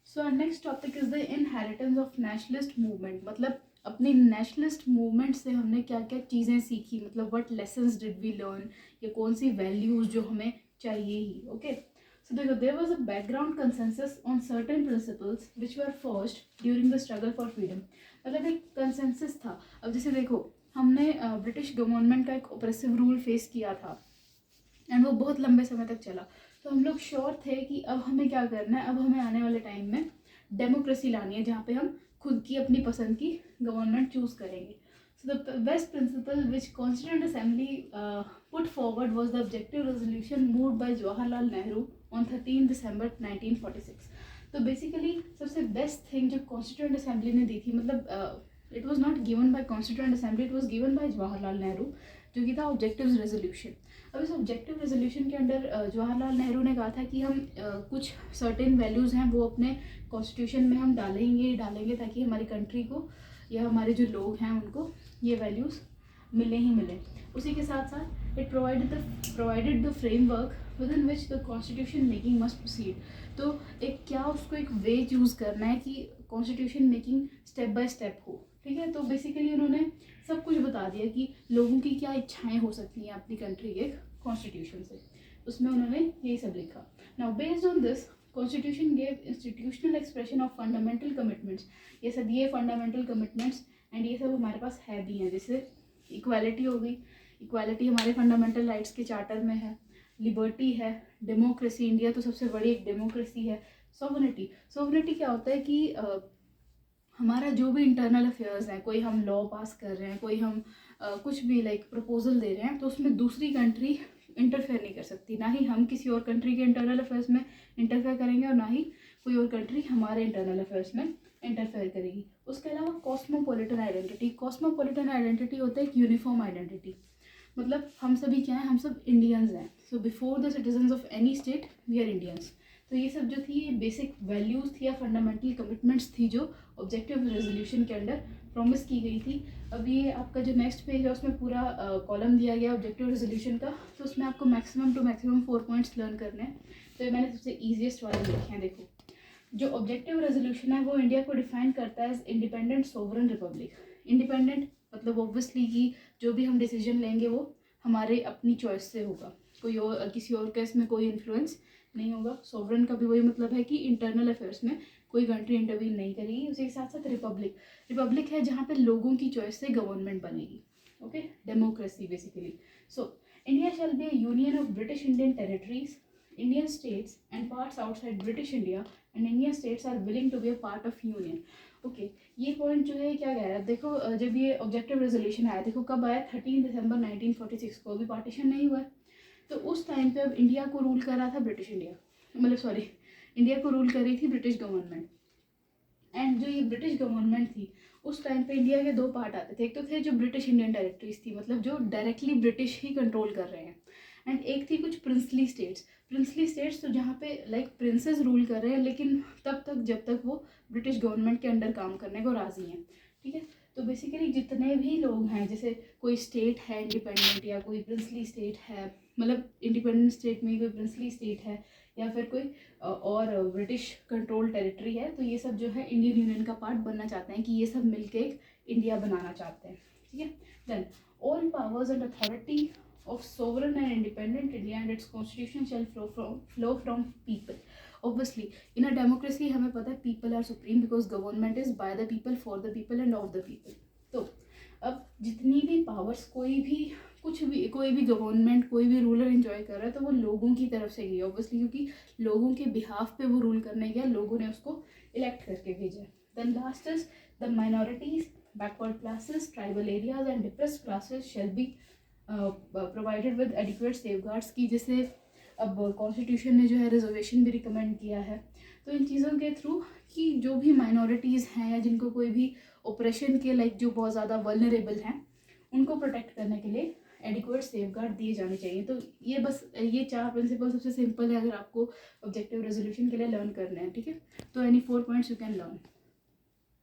So our next topic is the inheritance of nationalist movement. मतलब अपनी nationalist movement से हमने क्या क्या चीज़ें सीखी, मतलब what lessons did we learn, या कौन सी वैल्यूज़ जो हमें चाहिए ही। ओके, सो देखो, there was a background consensus on certain principles which were first during the struggle for freedom. मतलब एक कंसेंसस था। अब जैसे देखो, हमने ब्रिटिश गवर्नमेंट का एक ऑपरेसिव रूल फेस किया था एंड वो बहुत लंबे समय तक चला। तो हम लोग श्योर थे कि अब हमें क्या करना है, अब हमें आने वाले टाइम में डेमोक्रेसी लानी है जहाँ पे हम खुद की अपनी पसंद की गवर्नमेंट चूज करेंगे। So the best principal which constituent assembly put forward was the objective resolution moved by Jawaharlal Nehru on 13 दिसंबर 1946। तो बेसिकली सबसे बेस्ट थिंग जो कॉन्स्टिट्यूंट असेंबली ने दी थी, मतलब it was not given by constituent assembly, it was given by Jawaharlal Nehru, जो कि था objective resolution. अब इस ऑब्जेक्टिव रेजोल्यूशन के अंडर जवाहरलाल नेहरू ने कहा था कि हम कुछ सर्टेन वैल्यूज़ हैं वो अपने कॉन्स्टिट्यूशन में हम डालेंगे ताकि हमारी कंट्री को या हमारे जो लोग हैं उनको ये वैल्यूज़ मिले ही मिले। उसी के साथ साथ it provided the framework with in which the constitution making must proceed. तो एक क्या उसको एक वे चूज़ करना है कि constitution making step by step हो। ठीक है, तो बेसिकली उन्होंने सब कुछ बता दिया कि लोगों की क्या इच्छाएं हो सकती हैं अपनी कंट्री के कॉन्स्टिट्यूशन से। उसमें उन्होंने यही सब लिखा। Now based on this constitution gave institutional expression of fundamental commitments. ये फंडामेंटल कमिटमेंट्स एंड ये सब हमारे पास है भी हैं। जैसे इक्वालिटी हो गई, इक्वालिटी हमारे फंडामेंटल राइट्स के चार्टर में है। लिबर्टी है, डेमोक्रेसी, इंडिया तो सबसे बड़ी एक डेमोक्रेसी है। सोवरेनिटी क्या होता है कि हमारा जो भी इंटरनल अफेयर्स हैं, कोई हम लॉ पास कर रहे हैं, कोई हम कुछ भी लाइक प्रपोजल दे रहे हैं, तो उसमें दूसरी कंट्री इंटरफेयर नहीं कर सकती। ना ही हम किसी और कंट्री के इंटरनल अफेयर्स में इंटरफेयर करेंगे और ना ही कोई और कंट्री हमारे इंटरनल अफेयर्स में इंटरफेयर करेगी। उसके अलावा कॉस्मोपॉलिटन आइडेंटिटी होता है एक यूनिफॉर्म आइडेंटिटी। मतलब हम सभी क्या हैं, हम सब इंडियंस हैं। So before the citizens of any state we are Indians. तो ये सब जो थी, ये बेसिक वैल्यूज़ थी या फंडामेंटल कमिटमेंट्स थी जो ऑब्जेक्टिव रेजोल्यूशन के अंडर प्रॉमिस की गई थी। अब ये आपका जो नेक्स्ट पेज है उसमें पूरा कॉलम दिया गया ऑब्जेक्टिव रेजोल्यूशन का। तो उसमें आपको maximum to maximum 4 points learn करने हैं। तो ये मैंने सबसे ईजिएस्ट वाले लिखे हैं। देखो, जो ऑब्जेक्टिव रेजोल्यूशन है वो इंडिया को डिफाइन करता है as independent sovereign republic. Independent मतलब ऑब्वियसली कि जो भी हम डिसीजन लेंगे वो हमारे अपनी चॉइस से होगा, कोई और किसी और का इसमें कोई इन्फ्लुएंस नहीं होगा। सोवरन का भी वही मतलब है कि इंटरनल अफेयर्स में कोई कंट्री इंटरवीन नहीं करेगी। उसी के साथ साथ रिपब्लिक है जहाँ पे लोगों की चॉइस से गवर्नमेंट बनेगी। Okay, democracy basically. So India shall be a union of British Indian territories, Indian states and parts outside British India and Indian states are willing to be a part of union. Okay, ये point जो है क्या कह रहा है, देखो जब ये ऑब्जेक्टिव रेजोल्यूशन आया, देखो कब आया, 13 दिसंबर 1946 को। अभी पार्टीशन नहीं हुआ है। तो उस टाइम पे अब इंडिया को रूल कर रहा था ब्रिटिश इंडिया, मतलब सॉरी, इंडिया को रूल कर रही थी ब्रिटिश गवर्नमेंट। एंड जो ये ब्रिटिश गवर्नमेंट थी उस टाइम पे इंडिया के दो पार्ट आते थे। एक तो थे जो ब्रिटिश इंडियन टेरिटरीज थी, मतलब जो डायरेक्टली ब्रिटिश ही कंट्रोल कर रहे हैं, एंड एक थी कुछ प्रिंसली स्टेट्स, तो जहाँ पे लाइक प्रिंसेस रूल कर रहे हैं, लेकिन तब तक जब तक वो ब्रिटिश गवर्नमेंट के अंडर काम करने को राजी हैं। ठीक है, तो बेसिकली जितने भी लोग हैं, जैसे कोई स्टेट है इंडिपेंडेंट या कोई प्रिंसली स्टेट है, मतलब इंडिपेंडेंट स्टेट में कोई प्रिंसली स्टेट है या फिर कोई और ब्रिटिश कंट्रोल टेरिटरी है, तो ये सब जो है इंडियन यूनियन का पार्ट बनना चाहते हैं, कि ये सब मिलके एक इंडिया बनाना चाहते हैं। ठीक है, then all powers and authority of sovereign and independent India and its constitution shall flow from people. Obviously, in a democracy हमें पता है people are supreme because government is by the people, for the people and of the people. तो अब जितनी भी powers कोई भी government कोई भी रूलर एंजॉय कर रहा है, तो वो लोगों की तरफ से गई ऑब्वियसली, क्योंकि लोगों के बिहाफ पे वो रूल करने गया, लोगों ने उसको इलेक्ट करके भेजा। Then last is the minorities, backward classes, tribal areas and depressed classes shall be provided with adequate safeguards की। जैसे अब कॉन्स्टिट्यूशन ने जो है रिजर्वेशन भी रिकमेंड किया है, तो इन चीज़ों के थ्रू कि जो भी माइनॉरिटीज़ हैं या जिनको कोई भी ऑपरेशन के लाइक जो बहुत ज़्यादा वल्नरेबल हैं, उनको प्रोटेक्ट करने के लिए एडिक्वेट सेफगार्ड दिए जाने चाहिए। तो ये बस ये 4 प्रिंसिपल सबसे सिंपल है अगर आपको ऑब्जेक्टिव रेजोल्यूशन के लिए लर्न करना है। ठीक है, तो any 4 points you can learn.